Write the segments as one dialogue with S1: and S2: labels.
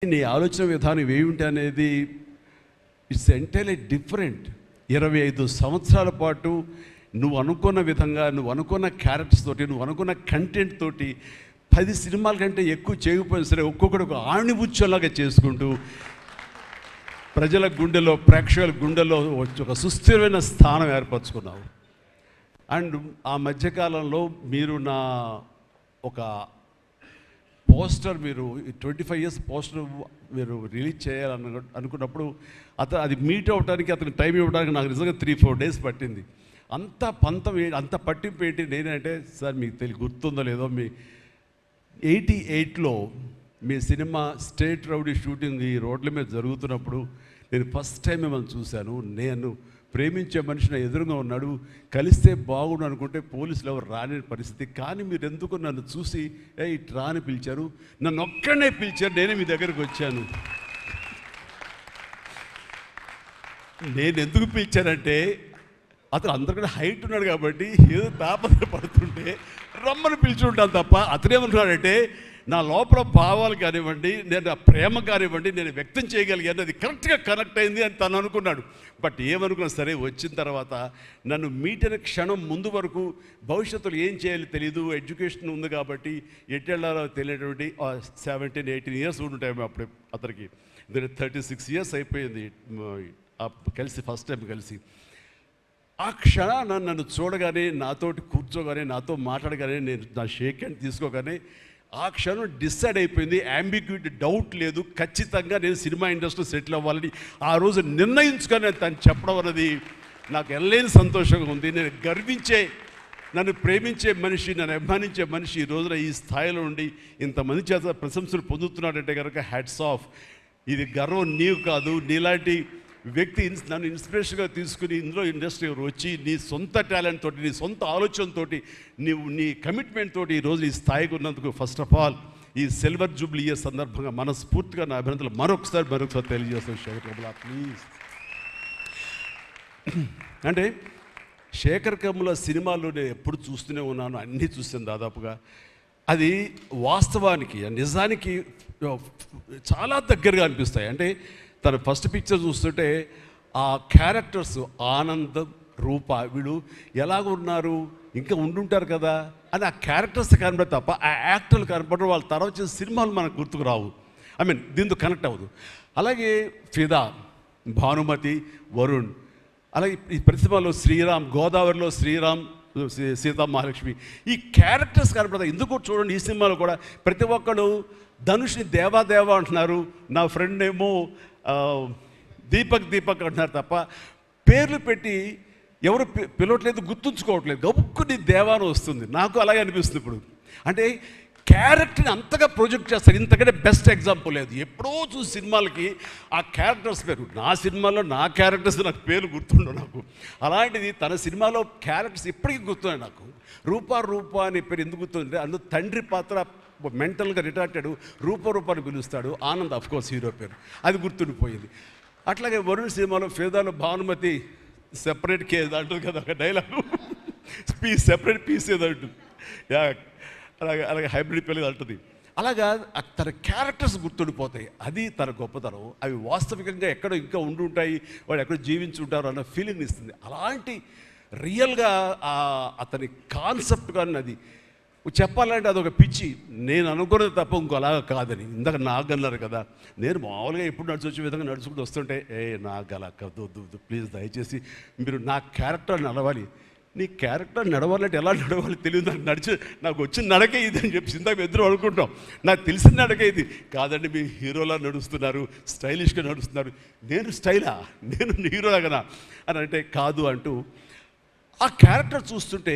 S1: నీ ఆలోచన విధానం ఏమిటి అనేది ఇట్స్ ఎంటైర్లీ డిఫరెంట్. 25 సంవత్సరాల పాటు నువ్వు అనుకున్న విధంగా, నువ్వు అనుకున్న క్యారెక్టర్స్ తోటి, నువ్వు అనుకున్న కంటెంట్ తోటి 10 సినిమాల కంటే ఎక్కువ చేయకపోయినా సరే ఒక్కొక్కటి ఒక ఆణిముత్యంలాగా చేసుకుంటూ ప్రజల గుండెలో, ప్రేక్షకుల గుండెలో ఒక సుస్థిరమైన స్థానం ఏర్పరచుకున్నావు. అండ్ ఆ మధ్యకాలంలో మీరు నా ఒక పోస్టర్, మీరు 25 ఇయర్స్ పోస్టర్ మీరు రిలీజ్ చేయాలని అనుకున్నప్పుడు అది మీట్ అవ్వడానికి, అతనికి టైం ఇవ్వడానికి నాకు నిజంగా 3-4 డేస్ పట్టింది. అంత పంతం, అంత పట్టింపు ఏంటి నేనంటే, సార్ మీకు గుర్తుందో లేదో, మీ 88లో మీ సినిమా స్టేట్ రౌడీ షూటింగ్ ఈ రోడ్ల మీద జరుగుతున్నప్పుడు నేను ఫస్ట్ టైం మిమ్మల్ని చూశాను. నేను ప్రేమించే మనిషి నా ఎదురుగా ఉన్నాడు, కలిస్తే బాగుండు అనుకుంటే పోలీసులు ఎవరు రాని పరిస్థితి. కానీ మీరు ఎందుకు నన్ను చూసి ఇటు రాని పిలిచారు, నన్ను ఒక్కడనే పిలిచారు, నేనే మీ దగ్గరికి వచ్చాను. నేను ఎందుకు పిలిచానంటే, అతను అందరికన్నా హైట్ ఉన్నాడు కాబట్టి ఏదో తాపత్ర పడుతుంటే రమ్మని పిలిచి ఉంటాను తప్ప, అతనేమనుకున్నాడంటే నా లోపల భావాలు కానివ్వండి, నేను ప్రేమ కానివ్వండి, నేను వ్యక్తం చేయగలిగాను, అది కరెక్ట్గా కనెక్ట్ అయింది అని తను అనుకున్నాడు. బట్ ఏమనుకున్నా సరే, వచ్చిన తర్వాత నన్ను మీట్ అయిన క్షణం ముందు వరకు భవిష్యత్తులో ఏం చేయాలో తెలియదు, ఎడ్యుకేషన్ ఉంది కాబట్టి ఎటు వెళ్ళాలో తెలియనటువంటి 17-18 ఇయర్స్ ఉంటాయి అప్పుడు అతనికి. 36 ఇయర్స్ అయిపోయింది కలిసి, ఫస్ట్ టైం కలిసి. ఆ క్షణాన నన్ను చూడగానే, నాతోటి కూర్చోగానే, నాతో మాట్లాడగానే, నేను నా షేక్ హ్యాండ్ తీసుకోగానే ఆ క్షణం డిసైడ్ అయిపోయింది. యాంబిగ్యూటీ, డౌట్ లేదు, ఖచ్చితంగా నేను సినిమా ఇండస్ట్రీలో సెటిల్ అవ్వాలని ఆ రోజు నిర్ణయించుకొని తను చెప్పడం అన్నది నాకు ఎనలేని సంతోషంగా ఉంది. నేను గర్వించే, నన్ను ప్రేమించే మనిషి, నన్ను అభిమానించే మనిషి ఈ రోజున ఈ స్థాయిలో ఉండి ఇంతమంది చేత ప్రశంసలు పొందుతున్నాడంటే కనుక హ్యాట్స్ ఆఫ్. ఇది గర్వం నీవు కాదు, నీలాంటి వ్యక్తి నన్ను ఇన్స్పిరేషన్గా తీసుకుని ఇందులో ఇండస్ట్రీకి వచ్చి నీ సొంత టాలెంట్ తోటి, నీ సొంత ఆలోచనతోటి, నీ కమిట్మెంట్ తోటి ఈరోజు ఈ స్థాయికి ఉన్నందుకు ఫస్ట్ ఆఫ్ ఆల్ ఈ సిల్వర్ జూబ్లీ ఇయర్ సందర్భంగా మనస్ఫూర్తిగా నా అభినందనలు మరొకసారి తెలియజేస్తాను. శేఖర్ కమ్ముల ప్లీజ్. అంటే శేఖర్ కమ్ముల సినిమాల్లో నేను ఎప్పుడు చూస్తూనే ఉన్నాను, అన్నీ చూస్తాను దాదాపుగా. అది వాస్తవానికి, నిజానికి చాలా దగ్గరగా అనిపిస్తాయి. అంటే తన ఫస్ట్ పిక్చర్ చూస్తుంటే ఆ క్యారెక్టర్స్ ఆనందం, రూప, వీళ్ళు ఎలాగున్నారు, ఇంకా ఉండుంటారు కదా అని ఆ క్యారెక్టర్స్ కనబడి తప్ప ఆ యాక్టర్లు కనపడరు. వాళ్ళ తర్వాత చేసిన సినిమాలు మనకు గుర్తుకు రావు, దీంతో కనెక్ట్ అవ్వదు. అలాగే ఫిదా, భానుమతి, వరుణ్, అలాగే ఈ ప్రతిభలో శ్రీరామ్, గోదావరిలో శ్రీరామ్, సీతా మహాలక్ష్మి, ఈ క్యారెక్టర్స్ కనపడతాయి. ఎందుకు చూడండి, ఈ సినిమాలో కూడా ప్రతి ఒక్కరు ధనుష్ని దేవా అంటున్నారు, నా ఫ్రెండ్ ఏమో దీపక్ అంటున్నారు తప్ప పేర్లు పెట్టి ఎవరు పిలవట్లేదు, గుర్తుంచుకోవట్లేదు. గబుక్కుని దేవాను వస్తుంది. నాకు అలాగే అనిపిస్తుంది ఇప్పుడు. అంటే క్యారెక్టర్ని అంతగా ప్రొజెక్ట్ చేస్తారు. ఇంతకంటే బెస్ట్ ఎగ్జాంపుల్ లేదు. ఎప్పుడో చూసి సినిమాలకి ఆ క్యారెక్టర్స్ పేరు, నా సినిమాలో నా క్యారెక్టర్స్ నాకు పేరు గుర్తుండవు నాకు. అలాంటిది తన సినిమాలో క్యారెక్టర్స్ ఇప్పటికీ గుర్తున్నాయి నాకు. రూప అనే పేరు ఎందుకు గుర్తుందంటే, అందులో తండ్రి పాత్ర మెంటల్గా రిటార్టెడ్, రూపాన్ని పిలుస్తాడు. ఆనంద్ అఫ్కోర్స్ హీరో పేరు, అది గుర్తుండిపోయింది. అట్లాగే వరుణ్ సినిమాలో ఫిదాలో భానుమతి సెపరేట్ కేజ్ అంటుంది కదా ఒక డైలాగు, సెపరేట్ పీస్ ఏదో అంటుంది, అలాగే హైబ్రిడ్ పిల్లలు అంటుంది. అలాగా తన క్యారెక్టర్స్ గుర్తుండిపోతాయి. అది తన గొప్పతనం. అవి వాస్తవికంగా ఎక్కడో ఇంకా ఉండుంటాయి, వాళ్ళు ఎక్కడో జీవించుంటారు అన్న ఫీలింగ్ ఇస్తుంది. అలాంటి రియల్గా అతని కాన్సెప్ట్ కానీ అది చెప్పాలంటే అదొక పిచ్చి. నేను అనుకున్నది తప్ప ఇంకోలాగా కాదని. ఇందాక నాకు అన్నారు కదా, నేను మామూలుగా ఎప్పుడు నడిచొచ్చే విధంగా నడుచుకుంటూ వస్తుంటే, నాకు అలా వద్దు ప్లీజ్, దయచేసి మీరు నా క్యారెక్టర్ నడవాలి. నీ క్యారెక్టర్ నడవాలంటే ఎలా నడవాలి తెలియదు నాకు. నాకు వచ్చిన నడకే ఇది అని చెప్పి ఇందాక ఎదురు అనుకుంటాం. నాకు తెలిసిన నడకే ఇది కాదండి, మీ హీరోలా నడుస్తున్నారు, స్టైలిష్గా నడుస్తున్నారు. నేను స్టైలా, నేను హీరోలాగనా అని అంటే కాదు అంటూ ఆ క్యారెక్టర్ చూస్తుంటే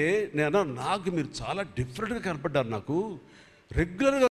S1: నాకు మీరు చాలా డిఫరెంట్గా కనపడ్డారు. నాకు రెగ్యులర్గా